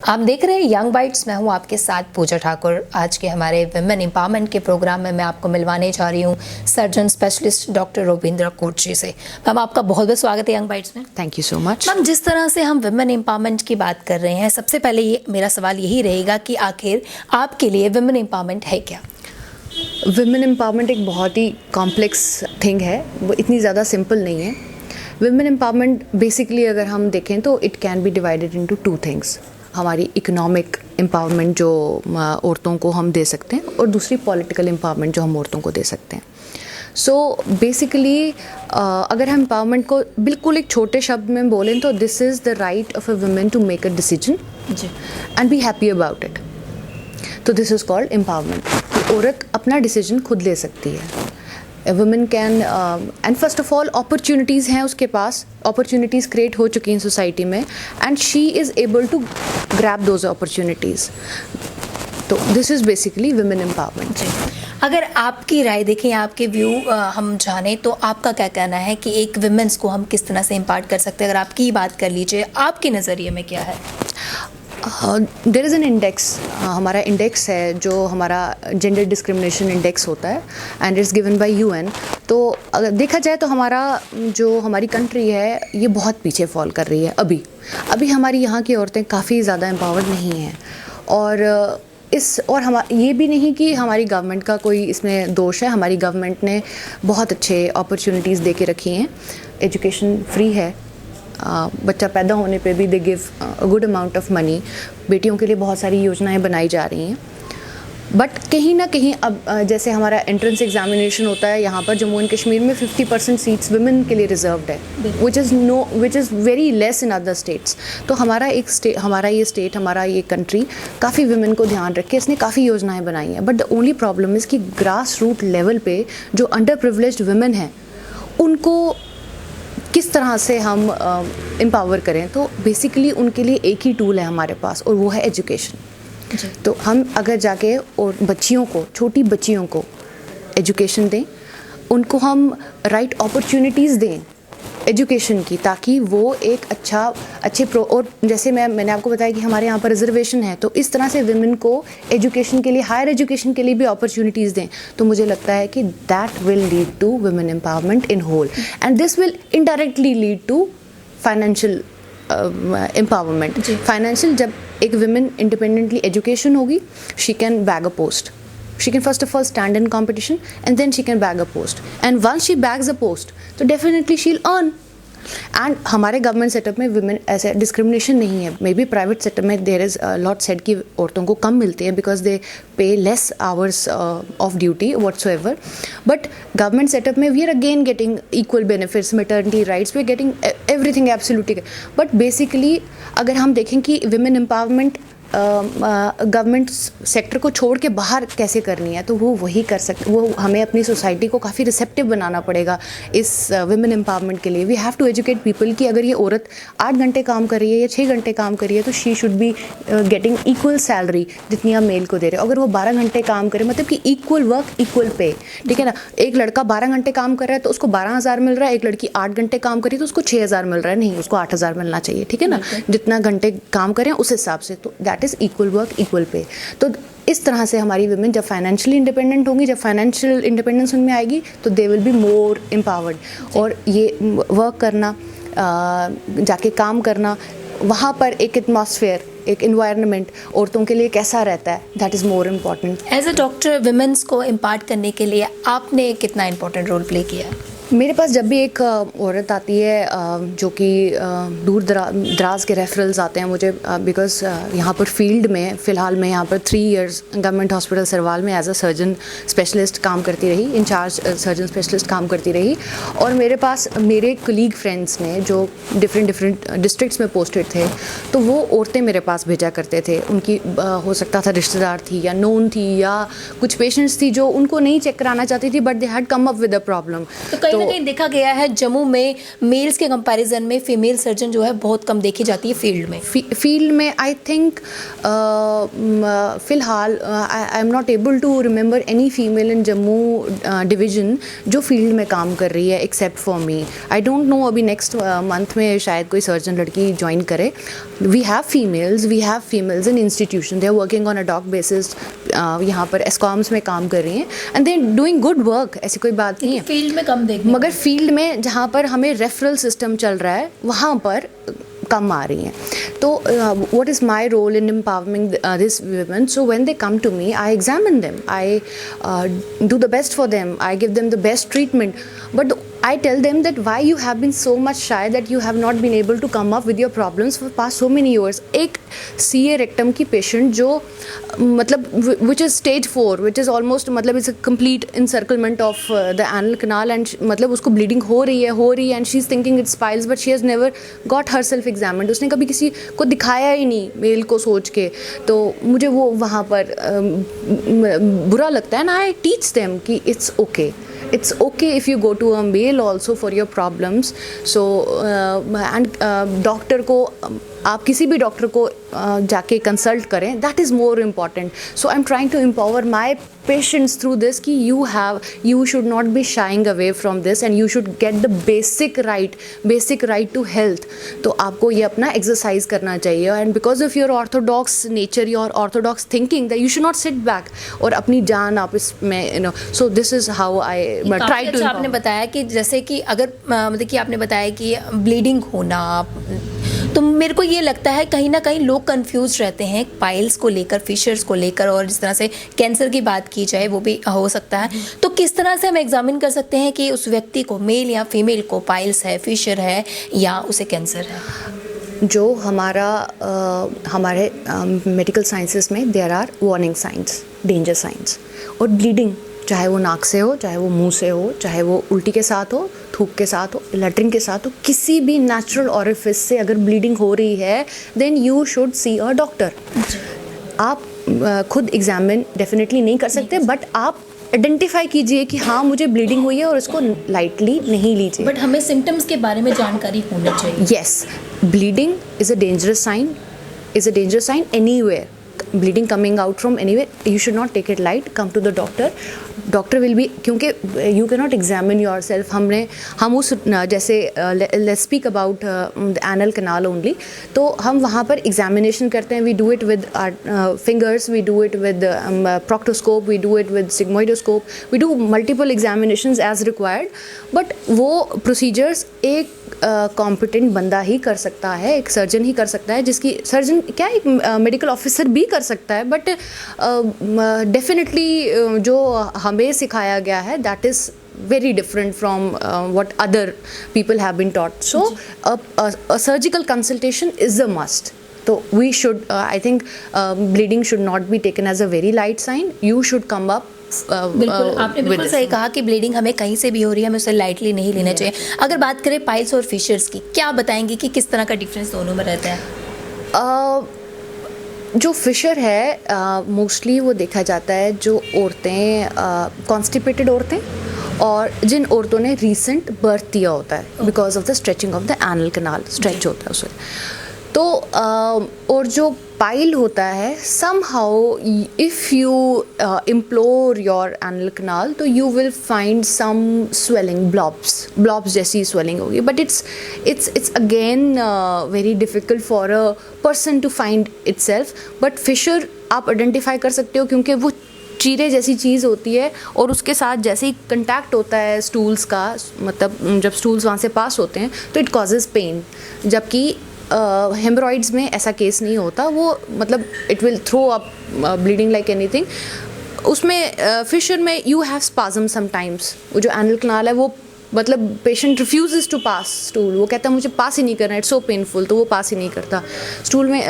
आप देख रहे हैं यंग बाइट्स। मैं हूं आपके साथ पूजा ठाकुर। आज के हमारे विमेन एम्पावरमेंट के प्रोग्राम में मैं आपको मिलवाने जा रही हूं सर्जन स्पेशलिस्ट डॉक्टर रोबिंद्रा कोच जी से। मैम, आपका बहुत बहुत स्वागत है यंग बाइट्स में। Thank you so much. Ma'am, जिस तरह से हम विमेन एम्पावरमेंट की बात कर रहे हैं, सबसे पहले ये मेरा सवाल यही रहेगा कि आखिर आपके लिए विमेन एम्पावरमेंट है क्या? विमेन एम्पावरमेंट एक बहुत ही कॉम्प्लेक्स थिंग है, वो इतनी ज़्यादा सिंपल नहीं है। विमेन एम्पावरमेंट बेसिकली अगर हम देखें तो it can be divided into two things. हमारी इकोनॉमिक एम्पावरमेंट जो औरतों को हम दे सकते हैं, और दूसरी पॉलिटिकल एम्पावरमेंट जो हम औरतों को दे सकते हैं। सो बेसिकली अगर हम एम्पावरमेंट को बिल्कुल एक छोटे शब्द में बोलें तो this is the right of a women to make a decision and be happy about it. तो दिस इज़ कॉल्ड एम्पावरमेंट। औरत अपना डिसीजन खुद ले सकती है। Women can and first of all opportunities हैं उसके पास, अपॉर्चुनिटीज़ क्रिएट हो चुकी हैं सोसाइटी में, and she is able to grab those opportunities. तो this is basically women empowerment. अगर आपकी राय देखें, आपके व्यू हम जानें तो आपका क्या कहना है कि एक विमेंस को हम किस तरह से इम्पार्ट कर सकते हैं? अगर आपकी ही बात कर लीजिए, आपके नज़रिए में क्या है? There is an index. हमारा इंडेक्स है जो हमारा जेंडर डिस्क्रिमिनेशन इंडेक्स होता है, and it's given by UN. तो अगर देखा जाए तो हमारी कंट्री है ये बहुत पीछे फॉल कर रही है। अभी हमारी यहाँ की औरतें काफ़ी ज़्यादा एम्पावर्ड नहीं हैं। और ये भी नहीं कि हमारी गवर्नमेंट का कोई इसमें दोष है। हमारी गवर्नमेंट ने बहुत अच्छे अपॉर्चुनिटीज़ दे के रखी हैं। एजुकेशन फ्री है, बच्चा पैदा होने पे भी they give a good amount of money. बेटियों के लिए बहुत सारी योजनाएं बनाई जा रही हैं। बट कहीं ना कहीं अब जैसे हमारा एंट्रेंस एग्जामिनेशन होता है, यहाँ पर जम्मू एंड कश्मीर में 50% सीट्स वुमेन के लिए रिजर्व्ड है, which is very less in other states. तो हमारा ये कंट्री काफ़ी वुमेन को ध्यान रख के इसने काफ़ी योजनाएं बनाई हैं। But the only problem is कि ग्रास रूट लेवल पे जो अंडर प्रिविलेज्ड वुमेन हैं उनको किस तरह से हम एम्पावर करें। तो बेसिकली उनके लिए एक ही टूल है हमारे पास, और वो है एजुकेशन। तो हम अगर जाके और छोटी बच्चियों को एजुकेशन दें, उनको हम राइट अपॉर्चुनिटीज़ दें एजुकेशन की, ताकि वो एक और जैसे मैंने आपको बताया कि हमारे यहाँ पर रिजर्वेशन है, तो इस तरह से विमेन को एजुकेशन के लिए, हायर एजुकेशन के लिए भी अपॉर्चुनिटीज़ दें। तो मुझे लगता है कि that will lead to women empowerment in whole, and this will indirectly lead to financial empowerment. Financial, जब एक विमेन इंडिपेंडेंटली एजुकेशन होगी, she can bag a post. She can first of all stand in competition, and then she can bag a post. And once she bags a post, तो definitely she'll earn. And हमारे government setup में women ऐसे discrimination नहीं है। Maybe private setup में there is lot said कि औरतों को कम मिलती है because they pay less hours of duty whatsoever. But government setup में we are again getting equal benefits, maternity rights, we are getting everything absolutely. But basically अगर हम देखें कि विमेन एम्पावरमेंट गवर्नमेंट सेक्टर को छोड़ के बाहर कैसे करनी है, तो वो वही कर सकते। वो हमें अपनी सोसाइटी को काफ़ी रिसेप्टिव बनाना पड़ेगा इस वुमेन एम्पावरमेंट के लिए। We have to educate people कि अगर ये औरत 8 घंटे काम कर रही है या 6 घंटे काम कर रही है, तो she should be getting equal salary जितनी आप मेल को दे रहे हो। अगर वो 12 घंटे काम करे, मतलब कि इक्वल वर्क इक्वल पे, ठीक है ना। एक लड़का 12 घंटे काम कर रहा है तो उसको 12,000 मिल रहा है, एक लड़की 8 घंटे काम करी तो उसको 6,000 मिल रहा है। नहीं, उसको 8,000 मिलना चाहिए, ठीक है ना। जितना घंटे काम करें उस हिसाब से, तो that is equal work equal pay. तो इस तरह से हमारी वुमेन जब फाइनेंशियली इंडिपेंडेंट होंगी, जब फाइनेंशियल इंडिपेंडेंस उनमें आएगी, तो they will be more empowered. और ये वर्क करना, जाके काम करना, वहाँ पर एक एटमॉस्फेयर, एक इन्वायरमेंट औरतों के लिए कैसा रहता है, that is more important. As a doctor, women's को इम्पार्ट करने के लिए आपने कितना इम्पोर्टेंट रोल प्ले किया? मेरे पास जब भी एक औरत आती है जो कि दूर दराज के रेफरल्स आते हैं मुझे, बिकॉज यहाँ पर फील्ड में फ़िलहाल मैं यहाँ पर 3 इयर्स गवर्नमेंट हॉस्पिटल सरवाल में एज अ सर्जन स्पेशलिस्ट काम करती रही, इंचार्ज सर्जन स्पेशलिस्ट काम करती रही। और मेरे पास मेरे कलीग फ्रेंड्स में जो डिफरेंट डिस्ट्रिक्ट्स में पोस्टेड थे, तो वो औरतें मेरे पास भेजा करते थे। उनकी हो सकता था रिश्तेदार थी या नोन थी, या कुछ पेशेंट्स थी जो उनको नहीं चेक कराना चाहती थी, but they had come up with a problem. तो कई ना कहीं देखा गया है जम्मू में मेल्स के कंपैरिजन में फीमेल सर्जन जो है बहुत कम देखी जाती है फील्ड में। फील्ड में आई थिंक फ़िलहाल I am not able to remember any female in Jammu division जो फील्ड में काम कर रही है except for me. I don't know अभी नेक्स्ट मंथ में शायद कोई सर्जन लड़की ज्वाइन करे। We have females in institution, they are working on a dog basis, यहाँ पर एस्कॉम्स में काम कर रही हैं and they are doing good work, ऐसी कोई बात नहीं है। फील्ड में कम देखने मगर फील्ड में जहाँ पर हमें रेफरल सिस्टम चल रहा है वहाँ पर कम आ रही हैं। तो what is my role in empowering these women? So when they come to me, I examine them, I do the best for them, I give them the best treatment, but I tell them that why you have been so much shy that you have not been able to come up with your problems for past so many years. एक CA rectum की patient जो मतलब which is stage 4, which is almost मतलब it's a complete encirclement of the anal canal and मतलब उसको bleeding हो रही है and she's thinking it's piles but she has never got herself examined. उसने कभी किसी को दिखाया ही नहीं मेल को सोच के, तो मुझे वो वहाँ पर बुरा लगता है। ना I teach them कि it's okay if you go to a male also for your problems. So and doctor को आप किसी भी डॉक्टर को जाके कंसल्ट करें, that is more important. So I am trying to empower my patients through this कि you should not be shying away from this and you should get the basic right to health. तो आपको ये अपना exercise करना चाहिए. And because of your orthodox nature, your orthodox thinking, that you should not sit back और अपनी जान आप इसमें so this is how I try to. आपने बताया कि जैसे कि अगर मतलब कि आपने बताया कि ब्लीडिंग होना, तो मेरे को ये लगता है कहीं ना कहीं लोग कंफ्यूज रहते हैं पाइल्स को लेकर, फिशर्स को लेकर, और जिस तरह से कैंसर की बात की जाए वो भी हो सकता है. तो किस तरह से हम एग्जामिन कर सकते हैं कि उस व्यक्ति को, मेल या फीमेल को, पाइल्स है, फिशर है या उसे कैंसर है? जो हमारे मेडिकल साइंसेस में there are warning signs, danger signs. और ब्लीडिंग चाहे वो नाक से हो, चाहे वो मुंह से हो, चाहे वो उल्टी के साथ हो, थूक के साथ हो, लैट्रिन के साथ हो, किसी भी नेचुरल ऑरिफिस से अगर ब्लीडिंग हो रही है then you should see a doctor. आप खुद एग्जामिन डेफिनेटली नहीं कर सकते, बट आप आइडेंटिफाई कीजिए कि हाँ मुझे ब्लीडिंग हुई है और इसको लाइटली नहीं लीजिए. बट हमें सिम्टम्स के बारे में जानकारी होनी चाहिए. Yes, bleeding is a dangerous sign anywhere. Bleeding coming out from anywhere, you should not take it light. Come to the doctor. Doctor will be, क्योंकि you cannot examine yourself. हम उस जैसे let's speak about the anal canal only. तो हम वहाँ पर examination करते हैं. We do it with our fingers. We do it with proctoscope. We do it with sigmoidoscope. We do multiple examinations as required. But वो procedures एक competent बंदा ही कर सकता है, एक सर्जन ही कर सकता है, जिसकी सर्जन क्या एक मेडिकल ऑफिसर भी कर सकता है. बट डेफिनेटली जो हमें सिखाया गया है that is very different from what other people have been taught. So a surgical consultation is a must. So we should I think bleeding should not be taken as a very light sign. You should come up. बिल्कुल, आपने बिल्कुल सही कहा कि bleeding हमें कहीं से भी हो रही है, हमें उसे लाइटली नहीं लेना चाहिए. अगर बात करें पाइल्स और फिशर्स की, क्या बताएंगे कि किस तरह का डिफरेंस दोनों में रहता है? जो फिशर है मोस्टली वो देखा जाता है जो औरतें कॉन्स्टिपेटेड औरतें और जिन औरतों ने रीसेंट बर्थ दिया होता है because of the stretching of the anal canal, stretch होता है उसमें. तो और जो पाइल होता है somehow if you implore your anal canal तो you will find some swelling, blobs जैसी swelling होगी. But it's again very difficult for a person to find itself. But fissure आप identify कर सकते हो क्योंकि वो चीरे जैसी चीज़ होती है और उसके साथ जैसे ही कंटैक्ट होता है स्टूल्स का, मतलब जब स्टूल्स वहाँ से पास होते हैं तो इट कॉजेज़ पेन. जबकि हेमरॉइड्स में ऐसा केस नहीं होता, वो मतलब it will throw up bleeding like anything. उसमें फिशर में यू हैव स्पाज्म समटाइम्स. वो जो एनल कैनाल है वो मतलब patient refuses to pass stool, वो कहता है मुझे पास ही नहीं करना, इट्स सो पेनफुल, तो वो पास ही नहीं करता. स्टूल में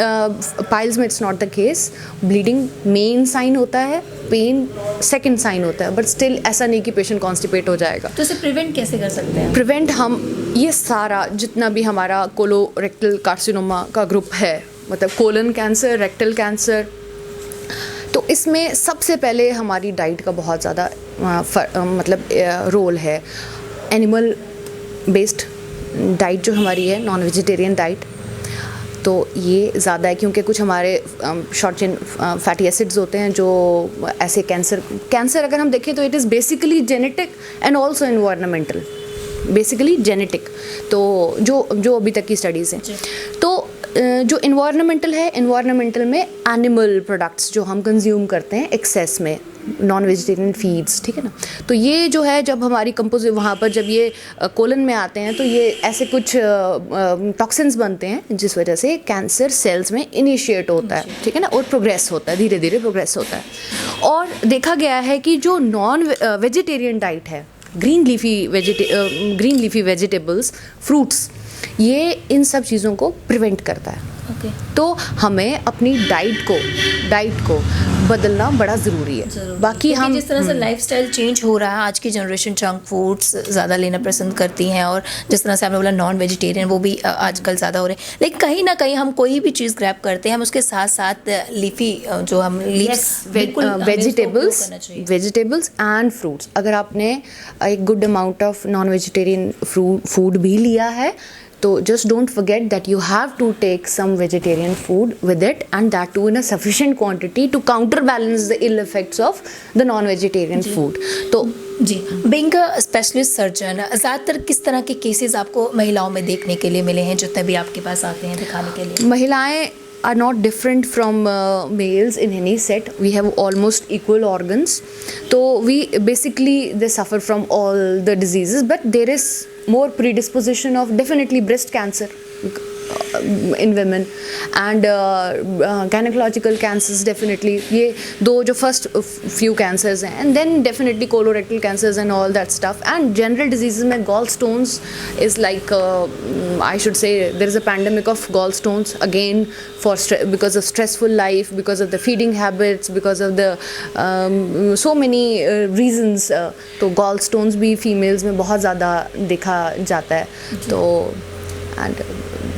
पाइल्स में it's not the case. Bleeding main sign होता है, पेन सेकंड साइन होता है, बट स्टिल ऐसा नहीं कि पेशेंट कॉन्स्टिपेट हो जाएगा. तो इसे प्रिवेंट कैसे कर सकते हैं? प्रिवेंट हम ये सारा जितना भी हमारा कोलोरेक्टल कार्सिनोमा का ग्रुप है, मतलब कोलन कैंसर, रेक्टल कैंसर, तो इसमें सबसे पहले हमारी डाइट का बहुत ज़्यादा मतलब रोल है. एनिमल बेस्ड डाइट जो हमारी है, नॉन वेजिटेरियन डाइट, तो ये ज़्यादा है क्योंकि कुछ हमारे शॉर्ट चेन फैटी एसिड्स होते हैं जो ऐसे कैंसर अगर हम देखें तो it is basically genetic and also environmental, basically genetic. तो जो अभी तक की स्टडीज़ हैं, तो जो इन्वायरमेंटल है, इन्वायरमेंटल में एनिमल प्रोडक्ट्स जो हम कंज्यूम करते हैं एक्सेस में, नॉन वेजिटेरियन फीड्स, ठीक है ना, तो ये जो है जब हमारी कंपोजिट वहाँ पर जब ये कोलन में आते हैं तो ये ऐसे कुछ टॉक्सिन्स बनते हैं जिस वजह से कैंसर सेल्स में इनिशिएट होता है, ठीक है ना, और प्रोग्रेस होता है, धीरे धीरे प्रोग्रेस होता है। और देखा गया है कि जो नॉन वेजिटेरियन डाइट है, ग्रीन लीफी वेजिटेबल्स, फ्रूट्स, ये इन सब चीज़ों को प्रिवेंट करता है। तो हमें अपनी डाइट को बदलना बड़ा ज़रूरी है। बाकी हम जिस तरह से लाइफस्टाइल चेंज हो रहा है, आज की जनरेशन जंक फूड्स ज़्यादा लेना पसंद करती हैं, और जिस तरह से आपने बोला नॉन वेजिटेरियन, वो भी आजकल ज़्यादा हो रहे हैं। लेकिन कहीं ना कहीं हम कोई भी चीज़ ग्रैब करते हैं, हम उसके साथ साथ लीफी जो हम वेजिटेबल्स एंड फ्रूट्स, अगर आपने एक good amount of non vegetarian food भी लिया है तो just don't forget that you have to take some vegetarian food with it, and that too in a sufficient quantity to counterbalance the ill effects of the non-vegetarian food. तो जी, being a specialist surgeon, ज़्यादातर किस तरह के cases आपको महिलाओं में देखने के लिए मिले हैं जितने भी आपके पास आते हैं दिखाने के लिए? महिलाएं are not different from males in any set. We have almost equal organs. So we basically they suffer from all the diseases, but there is more predisposition of definitely breast cancer in women and gynecological cancers definitely. ये दो जो first few cancers हैं, and then definitely colorectal cancers and all that stuff, and general diseases में gallstones is like I should say there is a pandemic of gallstones again for because of stressful life, because of the feeding habits, because of the so many reasons. तो gallstones भी females में बहुत ज़्यादा देखा जाता है। तो and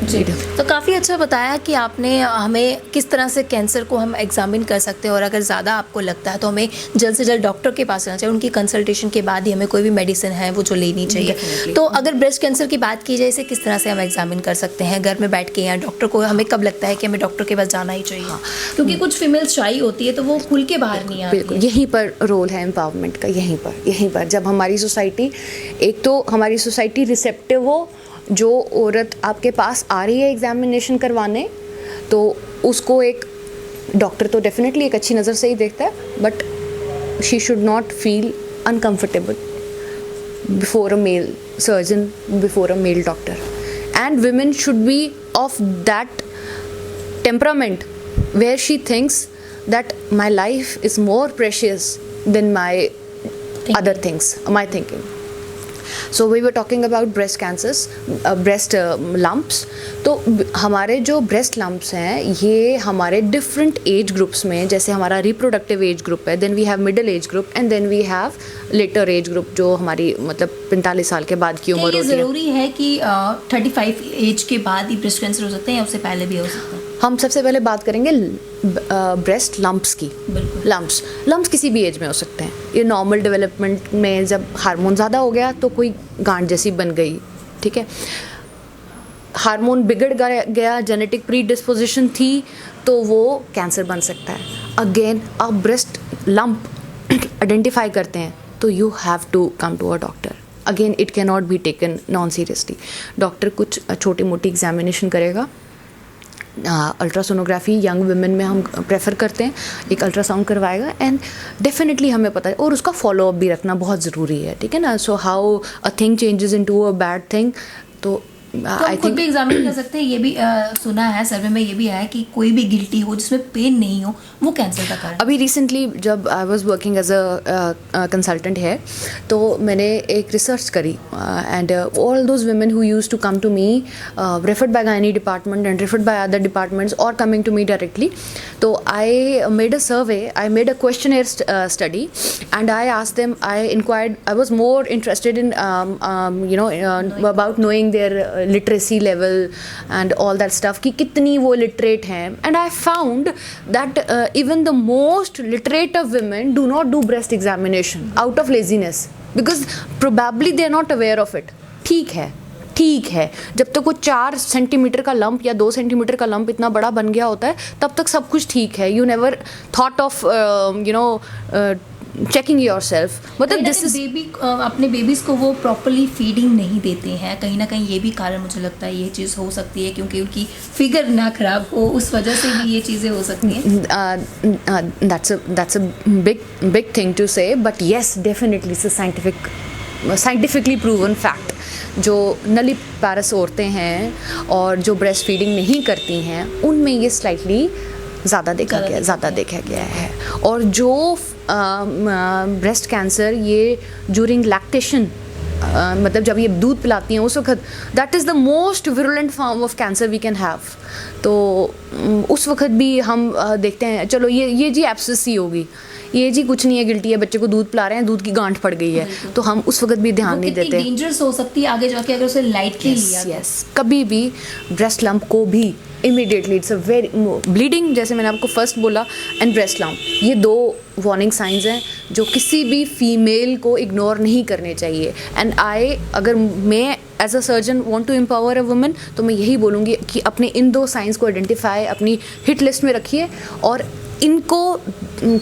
जी, तो काफ़ी अच्छा बताया कि आपने हमें किस तरह से कैंसर को हम एग्जामिन कर सकते हैं, और अगर ज़्यादा आपको लगता है तो हमें जल्द से जल्द डॉक्टर के पास जाना चाहिए। उनकी कंसल्टेशन के बाद ही हमें कोई भी मेडिसिन है वो जो लेनी चाहिए। तो अगर ब्रेस्ट कैंसर की बात की जाए, इसे किस तरह से हम एग्जामिन कर सकते हैं घर में बैठ के, या डॉक्टर को हमें कब लगता है कि हमें डॉक्टर के पास जाना ही चाहिए? क्योंकि कुछ फीमेल्स शाई होती है तो वो खुल के बाहर नहीं आती। बिल्कुल, यहीं पर रोल है एम्पावरमेंट का, यहीं पर जब हमारी सोसाइटी, एक तो हमारी सोसाइटी रिसेप्टिव हो, जो औरत आपके पास आ रही है एग्जामिनेशन करवाने, तो उसको एक डॉक्टर तो डेफिनेटली एक अच्छी नज़र से ही देखता है, but she should not feel uncomfortable before a male surgeon, before a male doctor, and women should be of that temperament where she thinks that my life is more precious than my other things, my thinking. So we were talking about breast cancers, breast lumps. तो हमारे जो breast lumps हैं ये हमारे different age groups में, जैसे हमारा reproductive age group है, then we have middle age group, and then we have later age group जो हमारी मतलब 45 साल के बाद की उम्र होती है। ज़रूरी है कि 35 एज के बाद ही ब्रेस्ट कैंसर हो सकते हैं या उससे पहले भी हो सकता है? हम सबसे पहले बात करेंगे ब्रेस्ट लम्प्स की। लम्प्स किसी भी एज में हो सकते हैं। ये नॉर्मल डेवलपमेंट में जब हार्मोन ज़्यादा हो गया तो कोई गांठ जैसी बन गई, ठीक है, हार्मोन बिगड़ गया, जेनेटिक प्री डिस्पोजिशन थी, तो वो कैंसर बन सकता है। अगेन आप ब्रेस्ट लम्प आइडेंटिफाई करते हैं तो you have to come to a doctor. Again it can not be taken non seriously. Doctor कुछ छोटी मोटी एग्जामिनेशन करेगा, अल्ट्रासोनोग्राफी यंग वुमेन में हम प्रेफर करते हैं, एक अल्ट्रासाउंड करवाएगा, एंड डेफिनेटली हमें पता है, और उसका फॉलोअप भी रखना बहुत ज़रूरी है, ठीक है ना। So how a thing changes into a bad thing, तो आई थिंक भी एग्जामिन कर सकते हैं। ये भी सुना है, सर्वे में ये भी आया कि कोई भी गिल्टी हो जिसमें पेन नहीं हो वो कैंसर का कारण। अभी रिसेंटली जब I was working as a consultant है, तो मैंने एक रिसर्च करी, and all those women who used to come to me referred by gynae department and referred by other departments और कमिंग टू मी डायरेक्टली, तो I made a survey, I made a questionnaire study, and I asked them, I inquired, I was more interested in about knowing their literacy level and all that stuff, कि कितनी वो literate हैं, and I found that even the most literate of women do not do breast examination out of laziness. Because probably they are not aware of it. ठीक है, जब तक वो 4 centimetre का लंप या 2 सेंटीमीटर का लंप इतना बड़ा बन गया होता है तब तक सब कुछ ठीक है। You never thought of checking your self. मतलब दिस इज बेबी अपने बेबीज़ को वो प्रॉपरली फीडिंग नहीं देते हैं, कहीं ना कहीं ये भी कारण मुझे लगता है ये चीज़ हो सकती है, क्योंकि उनकी फिगर ना खराब हो, उस वजह से भी ये चीज़ें हो सकती हैं। that's a big thing to say, but yes, definitely it's a scientifically proven fact। जो नलीपारस औरतें हैं और जो ब्रेस्ट फीडिंग नहीं करती हैं उनमें ये स्लाइटली ज़्यादा देखा गया है। और जो ब्रेस्ट कैंसर ये ड्यूरिंग लैक्टेशन, मतलब जब ये दूध पिलाती हैं उस वक्त, that is the most virulent form of cancer we can have. तो उस वक्त भी हम देखते हैं चलो ये जी एब्सेस ही होगी, ये जी कुछ नहीं है, गिल्टी है, बच्चे को दूध पिला रहे हैं, दूध की गांठ पड़ गई है, तो हम उस वक्त भी ध्यान नहीं देते। डेंजरस हो सकती है आगे जाके अगर उसे लाइटली लिया। यस, कभी भी ब्रेस्ट लंप को भी immediately, it's a very bleeding, जैसे मैंने आपको फर्स्ट बोला, एंड ब्रेस्ट लंप, ये 2 वार्निंग साइंस हैं जो किसी भी फीमेल को इग्नोर नहीं करने चाहिए। एंड अगर मैं as a surgeon want to empower a women, तो मैं यही बोलूँगी कि अपने इन 2 साइंस को आइडेंटिफाई, अपनी हिट लिस्ट में रखिए, और इनको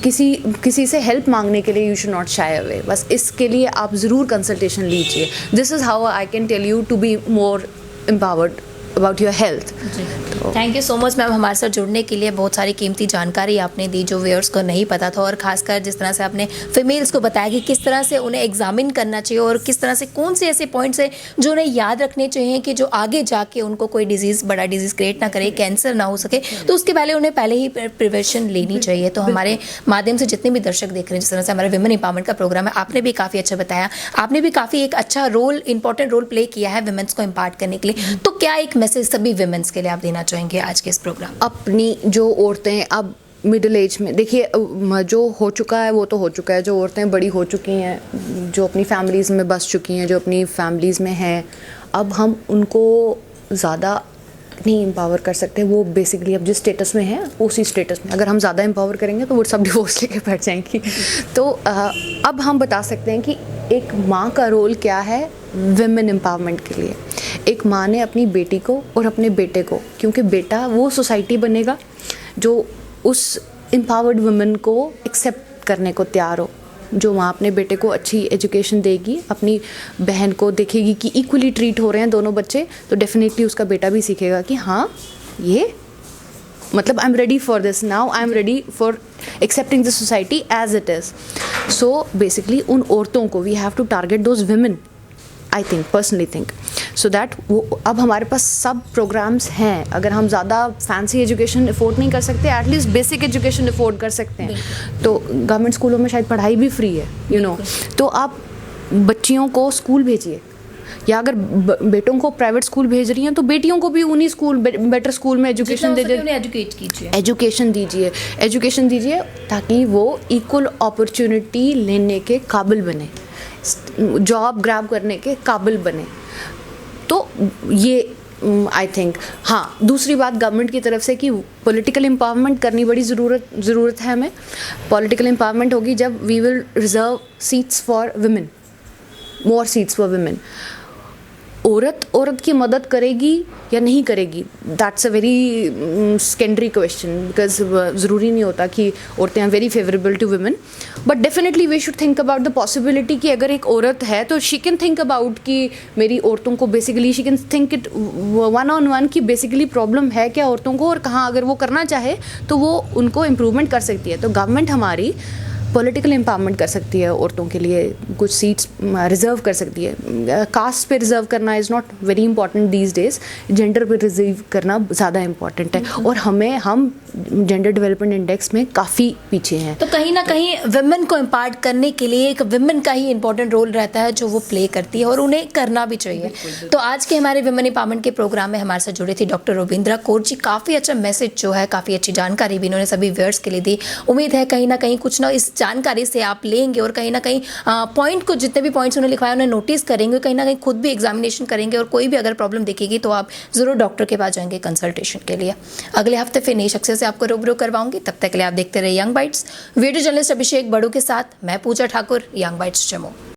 किसी से हेल्प मांगने के लिए you should not shy away. बस इसके लिए आप ज़रूर कंसल्टेशन लीजिए। This is how I can tell you to be more empowered about your health. Thank you so much ma'am हमारे साथ जुड़ने के लिए। बहुत सारी कीमती जानकारी आपने दी जो व्यूअर्स को नहीं पता था, और खासकर जिस तरह से आपने फीमेल्स को बताया कि किस तरह से उन्हें एग्जामिन करना चाहिए और किस तरह से कौन से ऐसे पॉइंट्स हैं जो उन्हें याद रखने चाहिए कि जो आगे जाके उनको कोई बड़ा डिजीज़ क्रिएट ना करे, कैंसर ना हो सके, तो उसके पहले उन्हें पहले ही प्रिवेंशन लेनी चाहिए। तो हमारे माध्यम से जितने भी दर्शक देख रहे हैं, जिस तरह से हमारा विमेन एम्पावरमेंट का प्रोग्राम है, आपने भी काफ़ी अच्छा बताया, आपने भी काफ़ी एक अच्छा इंपॉर्टेंट रोल प्ले किया है विमेंस को इम्पार्ट करने के लिए। तो क्या एक मैसेज सभी विमेंस के लिए आप देना चाहेंगे आज के इस प्रोग्राम? अपनी जो औरतें अब मिडिल एज में, देखिए जो हो चुका है वो तो हो चुका है, जो औरतें बड़ी हो चुकी हैं, जो अपनी फैमिलीज़ में बस चुकी हैं, जो अपनी फैमिलीज़ में हैं, अब हम उनको ज़्यादा नहीं एम्पावर कर सकते। वो बेसिकली अब जिस स्टेटस में है उसी स्टेटस में, अगर हम ज़्यादा एम्पावर करेंगे तो वो सब डिवोर्स लेके बैठ जाएंगी। तो अब हम बता सकते हैं कि एक माँ का रोल क्या है विमेन एम्पावरमेंट के लिए। एक माँ ने अपनी बेटी को और अपने बेटे को, क्योंकि बेटा वो सोसाइटी बनेगा जो उस एम्पावर्ड वुमेन को एक्सेप्ट करने को तैयार हो। जो माँ अपने बेटे को अच्छी एजुकेशन देगी, अपनी बहन को देखेगी कि इक्वली ट्रीट हो रहे हैं दोनों बच्चे, तो डेफिनेटली उसका बेटा भी सीखेगा कि हाँ ये मतलब I am ready for this now, I am ready for accepting the society as it is. So basically उन औरतों को we have to target those women, I think, personally think, so that वो अब हमारे पास सब प्रोग्राम्स हैं। अगर हम ज़्यादा फैंसी एजुकेशन अफोर्ड नहीं कर सकते, एटलीस्ट बेसिक एजुकेशन अफोर्ड कर सकते हैं। तो गवर्नमेंट स्कूलों में शायद पढ़ाई भी फ्री है, यू नो। तो आप बच्चियों को स्कूल भेजिए, या अगर बेटों को प्राइवेट स्कूल भेज रही हैं तो बेटियों को भी उन्हीं स्कूल, बेटर स्कूल में एजुकेशन एजुकेशन दीजिए ताकि वो इक्वल अपॉर्चुनिटी लेने के काबिल बने, जॉब ग्रैब करने के काबिल बने। तो ये आई थिंक, हाँ, दूसरी बात गवर्नमेंट की तरफ से कि पॉलिटिकल एम्पावरमेंट करनी बड़ी ज़रूरत है हमें। पॉलिटिकल एम्पावरमेंट होगी जब we will reserve seats for women, more seats for women. औरत की मदद करेगी या नहीं करेगी, that's a very secondary question, because ज़रूरी नहीं होता कि औरतें are very favourable to women, but definitely we should think about the possibility कि अगर एक औरत है तो शी कैन थिंक अबाउट कि मेरी औरतों को basically she can think it one on one कि बेसिकली प्रॉब्लम है क्या औरतों को, और कहाँ अगर वो करना चाहे तो वो उनको इम्प्रूवमेंट कर सकती है। तो गवर्नमेंट हमारी पॉलिटिकल एम्पावरमेंट कर सकती है, औरतों के लिए कुछ सीट्स रिजर्व कर सकती है। कास्ट पे रिजर्व करना is not very important these days, gender पे रिजर्व करना ज़्यादा इंपॉर्टेंट है। और हम जेंडर डेवलपमेंट इंडेक्स में काफ़ी पीछे हैं। तो कहीं ना कहीं वुमेन को इम्पार्ट करने के लिए एक वुमेन का ही इंपॉर्टेंट रोल रहता है जो वो प्ले करती है, और उन्हें करना भी चाहिए। तो आज के हमारे वुमेन एम्पावरमेंट के प्रोग्राम में हमारे साथ जुड़े थे डॉक्टर रोबिंद्रा कौर जी। काफ़ी अच्छा मैसेज जो है, काफ़ी अच्छी जानकारी भी इन्होंने सभी व्यूअर्स के लिए दी। उम्मीद है कहीं ना कहीं कुछ ना इस जानकारी से आप लेंगे और कहीं ना कहीं पॉइंट को, जितने भी पॉइंट्स उन्होंने लिखवाए उन्हें नोटिस करेंगे, कहीं ना कहीं खुद भी एग्जामिनेशन करेंगे, और कोई भी अगर प्रॉब्लम दिखेगी तो आप ज़रूर डॉक्टर के पास जाएंगे कंसल्टेशन के लिए। अगले हफ्ते फिर नई शख्सियत से आपको रूबरू करवाऊंगी। तब तक के लिए आप देखते रहिए यंग बाइट्स। वीडियो जर्नलिस्ट अभिषेक बड़ू के साथ मैं पूजा ठाकुर, यंग बाइट्स जम्मू।